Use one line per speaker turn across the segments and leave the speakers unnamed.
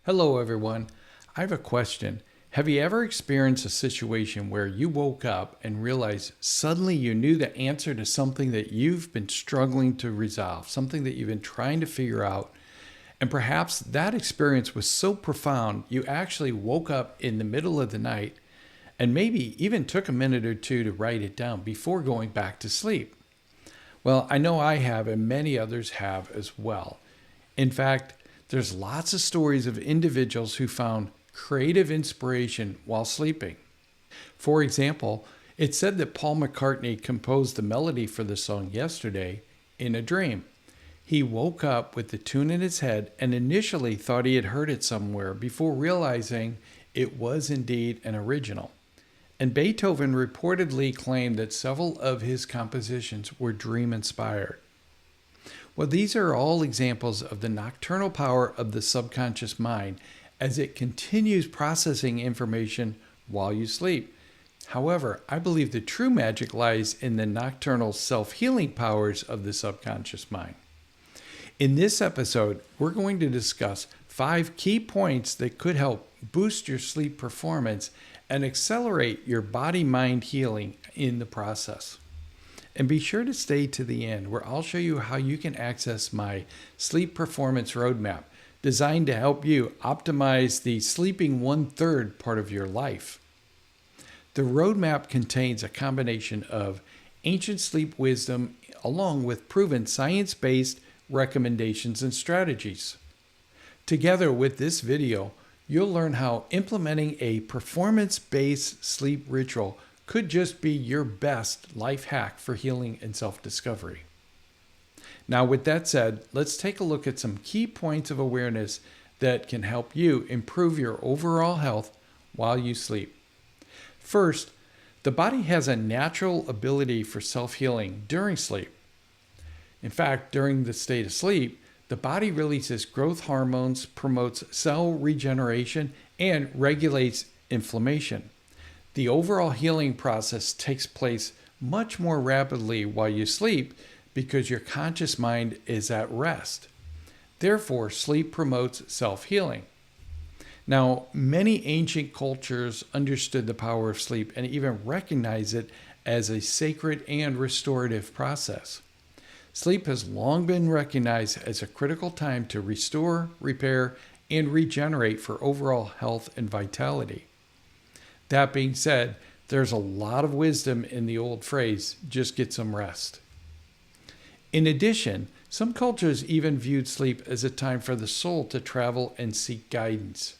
Hello, everyone. I have a question. Have you ever experienced a situation where you woke up and realized suddenly you knew the answer to something that you've been struggling to resolve, something that you've been trying to figure out? And perhaps that experience was so profound you actually woke up in the middle of the night and maybe even took a minute or two to write it down before going back to sleep. Well, I know I have, and many others have as well. In fact, there's lots of stories of individuals who found creative inspiration while sleeping. For example, it's said that Paul McCartney composed the melody for the song Yesterday in a dream. He woke up with the tune in his head and initially thought he had heard it somewhere before realizing it was indeed an original. And Beethoven reportedly claimed that several of his compositions were dream inspired. Well, these are all examples of the nocturnal power of the subconscious mind as it continues processing information while you sleep. However, I believe the true magic lies in the nocturnal self-healing powers of the subconscious mind. In this episode, we're going to discuss 5 key points that could help boost your sleep performance and accelerate your body-mind healing in the process. And be sure to stay to the end, where I'll show you how you can access my sleep performance roadmap designed to help you optimize the sleeping 1/3 part of your life. The roadmap contains a combination of ancient sleep wisdom along with proven science-based recommendations and strategies. Together with this video, you'll learn how implementing a performance-based sleep ritual could just be your best life hack for healing and self-discovery. Now, with that said, let's take a look at some key points of awareness that can help you improve your overall health while you sleep. First, the body has a natural ability for self-healing during sleep. In fact, during the state of sleep, the body releases growth hormones, promotes cell regeneration, and regulates inflammation. The overall healing process takes place much more rapidly while you sleep because your conscious mind is at rest. Therefore, sleep promotes self-healing. Now, many ancient cultures understood the power of sleep and even recognized it as a sacred and restorative process. Sleep has long been recognized as a critical time to restore, repair, and regenerate for overall health and vitality. That being said, there's a lot of wisdom in the old phrase, just get some rest. In addition, some cultures even viewed sleep as a time for the soul to travel and seek guidance.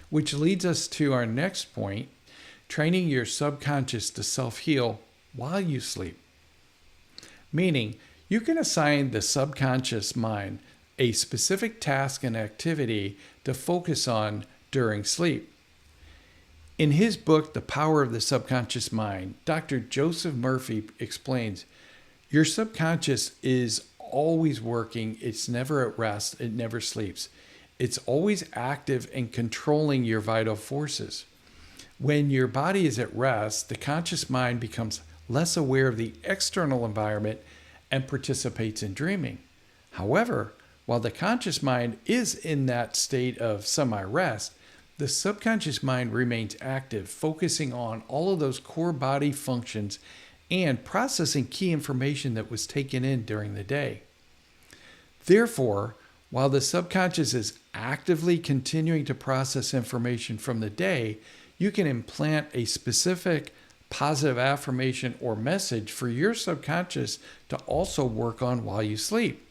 Which leads us to our next point, training your subconscious to self-heal while you sleep. Meaning, you can assign the subconscious mind a specific task and activity to focus on during sleep. In his book, The Power of the Subconscious Mind, Dr. Joseph Murphy explains, your subconscious is always working. It's never at rest. It never sleeps. It's always active and controlling your vital forces. When your body is at rest, the conscious mind becomes less aware of the external environment and participates in dreaming. However, while the conscious mind is in that state of semi-rest, the subconscious mind remains active, focusing on all of those core body functions and processing key information that was taken in during the day. Therefore, while the subconscious is actively continuing to process information from the day, you can implant a specific positive affirmation or message for your subconscious to also work on while you sleep.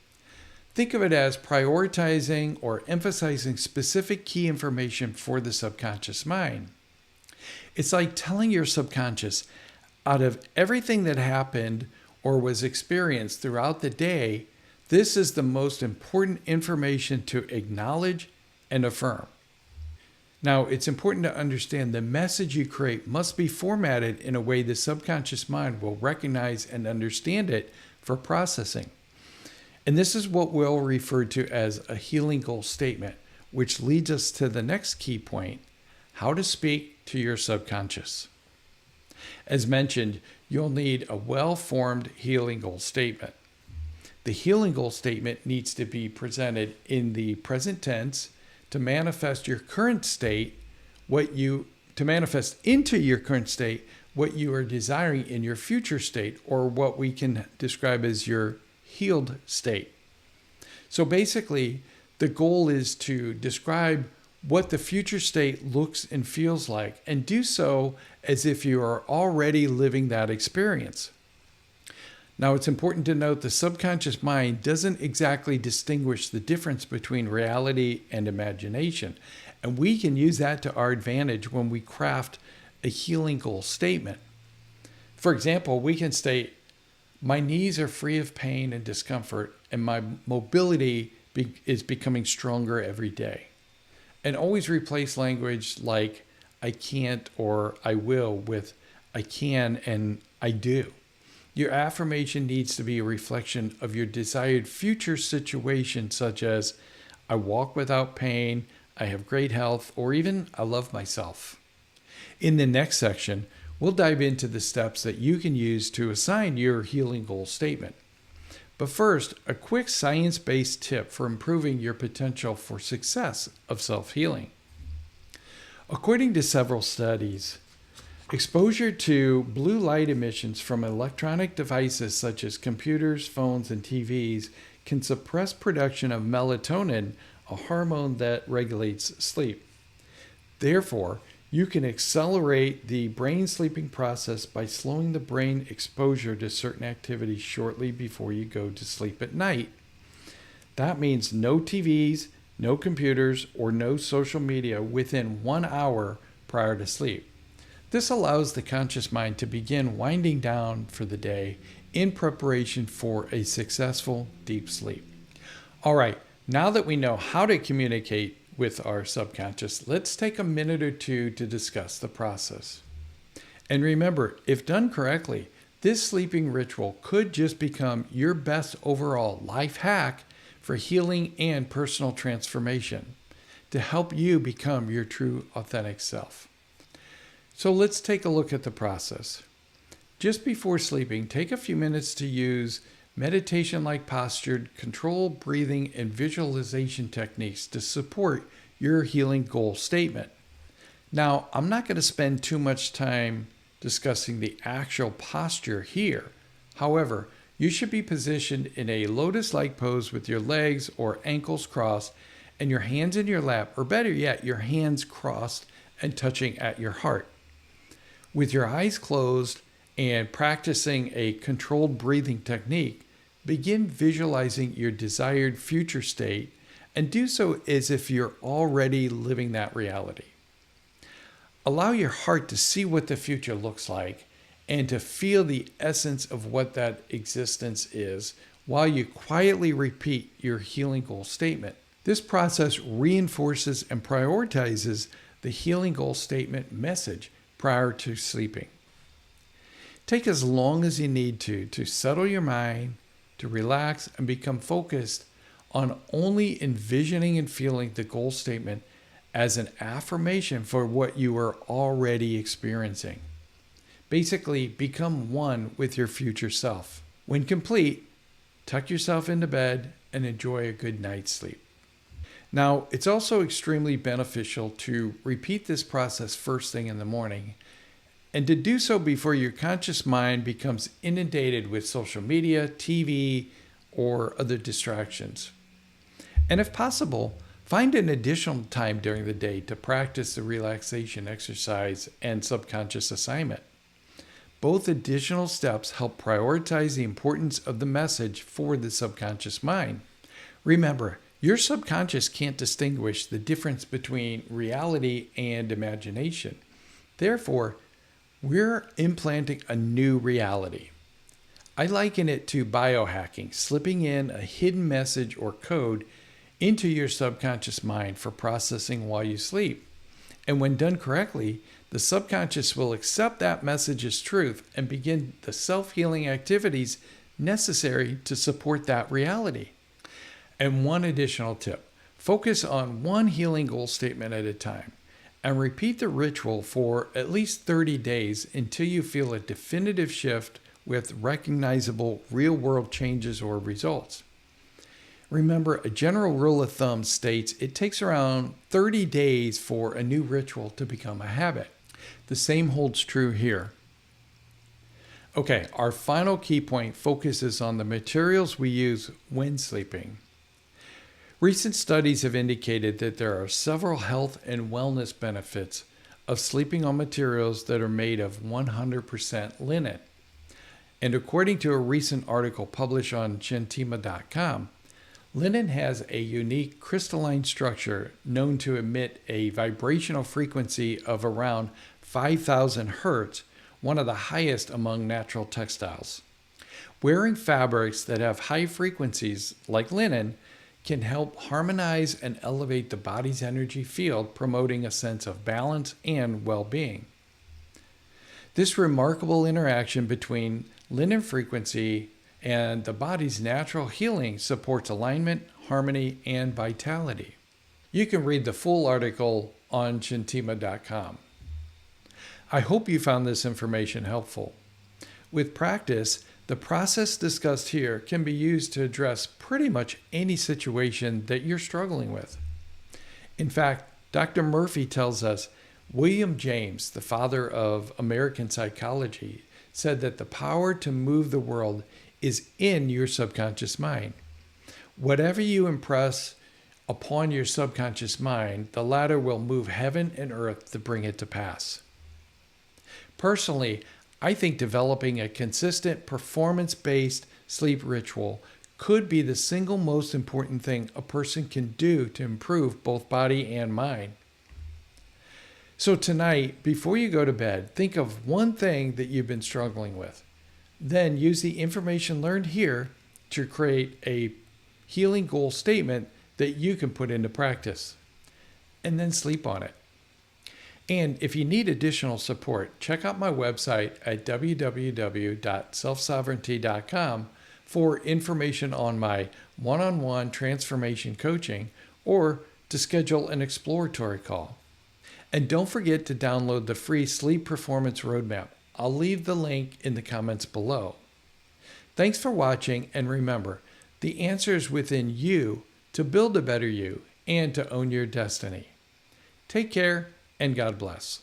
Think of it as prioritizing or emphasizing specific key information for the subconscious mind. It's like telling your subconscious, out of everything that happened or was experienced throughout the day, this is the most important information to acknowledge and affirm. Now, it's important to understand the message you create must be formatted in a way the subconscious mind will recognize and understand it for processing. And this is what we'll refer to as a healing goal statement, which leads us to the next key point, how to speak to your subconscious. As mentioned, you'll need a well-formed healing goal statement. The healing goal statement needs to be presented in the present tense, to manifest your current state, to manifest into your current state what you are desiring in your future state, or what we can describe as your healed state. So basically, the goal is to describe what the future state looks and feels like, and do so as if you are already living that experience. Now, it's important to note the subconscious mind doesn't exactly distinguish the difference between reality and imagination, and we can use that to our advantage when we craft a healing goal statement. For example, we can state, "My knees are free of pain and discomfort, and my mobility is becoming stronger every day." And always replace language like "I can't" or "I will" with "I can" and "I do." Your affirmation needs to be a reflection of your desired future situation, such as "I walk without pain," "I have great health," or even "I love myself." In the next section, we'll dive into the steps that you can use to assign your healing goal statement. But first, a quick science-based tip for improving your potential for success of self-healing. According to several studies, exposure to blue light emissions from electronic devices such as computers, phones, and TVs can suppress production of melatonin, a hormone that regulates sleep. Therefore, you can accelerate the brain sleeping process by slowing the brain exposure to certain activities shortly before you go to sleep at night. That means no TVs, no computers, or no social media within 1 hour prior to sleep. This allows the conscious mind to begin winding down for the day in preparation for a successful deep sleep. All right, now that we know how to communicate with our subconscious, let's take a minute or two to discuss the process. And remember, if done correctly, this sleeping ritual could just become your best overall life hack for healing and personal transformation to help you become your true authentic self. So let's take a look at the process. Just before sleeping, take a few minutes to use meditation-like postured, controlled breathing and visualization techniques to support your healing goal statement. Now, I'm not going to spend too much time discussing the actual posture here. However, you should be positioned in a lotus-like pose with your legs or ankles crossed and your hands in your lap, or better yet, your hands crossed and touching at your heart. With your eyes closed and practicing a controlled breathing technique, begin visualizing your desired future state and do so as if you're already living that reality. Allow your heart to see what the future looks like and to feel the essence of what that existence is while you quietly repeat your healing goal statement. This process reinforces and prioritizes the healing goal statement message prior to sleeping. Take as long as you need to settle your mind, to relax and become focused on only envisioning and feeling the goal statement as an affirmation for what you are already experiencing. Basically, become one with your future self. When complete, tuck yourself into bed and enjoy a good night's sleep. Now, it's also extremely beneficial to repeat this process first thing in the morning, and to do so before your conscious mind becomes inundated with social media, TV, or other distractions. And if possible, find an additional time during the day to practice the relaxation exercise and subconscious assignment. Both additional steps help prioritize the importance of the message for the subconscious mind. Remember, your subconscious can't distinguish the difference between reality and imagination. Therefore, we're implanting a new reality. I liken it to biohacking, slipping in a hidden message or code into your subconscious mind for processing while you sleep. And when done correctly, the subconscious will accept that message as truth and begin the self-healing activities necessary to support that reality. And one additional tip, focus on one healing goal statement at a time and repeat the ritual for at least 30 days until you feel a definitive shift with recognizable real-world changes or results. Remember, a general rule of thumb states it takes around 30 days for a new ritual to become a habit. The same holds true here. Okay, our final key point focuses on the materials we use when sleeping. Recent studies have indicated that there are several health and wellness benefits of sleeping on materials that are made of 100% linen. And according to a recent article published on gentima.com, linen has a unique crystalline structure known to emit a vibrational frequency of around 5,000 hertz, one of the highest among natural textiles. Wearing fabrics that have high frequencies, like linen, can help harmonize and elevate the body's energy field, promoting a sense of balance and well-being. This remarkable interaction between linen frequency and the body's natural healing supports alignment, harmony, and vitality. You can read the full article on gentima.com. I hope you found this information helpful. With practice, the process discussed here can be used to address pretty much any situation that you're struggling with. In fact, Dr. Murphy tells us William James, the father of American psychology, said that the power to move the world is in your subconscious mind. Whatever you impress upon your subconscious mind, the latter will move heaven and earth to bring it to pass. Personally, I think developing a consistent performance-based sleep ritual could be the single most important thing a person can do to improve both body and mind. So tonight, before you go to bed, think of one thing that you've been struggling with. Then use the information learned here to create a healing goal statement that you can put into practice. And then sleep on it. And if you need additional support, check out my website at www.selfsovereignty.com for information on my one-on-one transformation coaching or to schedule an exploratory call. And don't forget to download the free Sleep Performance Roadmap. I'll leave the link in the comments below. Thanks for watching, and remember, the answer is within you to build a better you and to own your destiny. Take care, and God bless.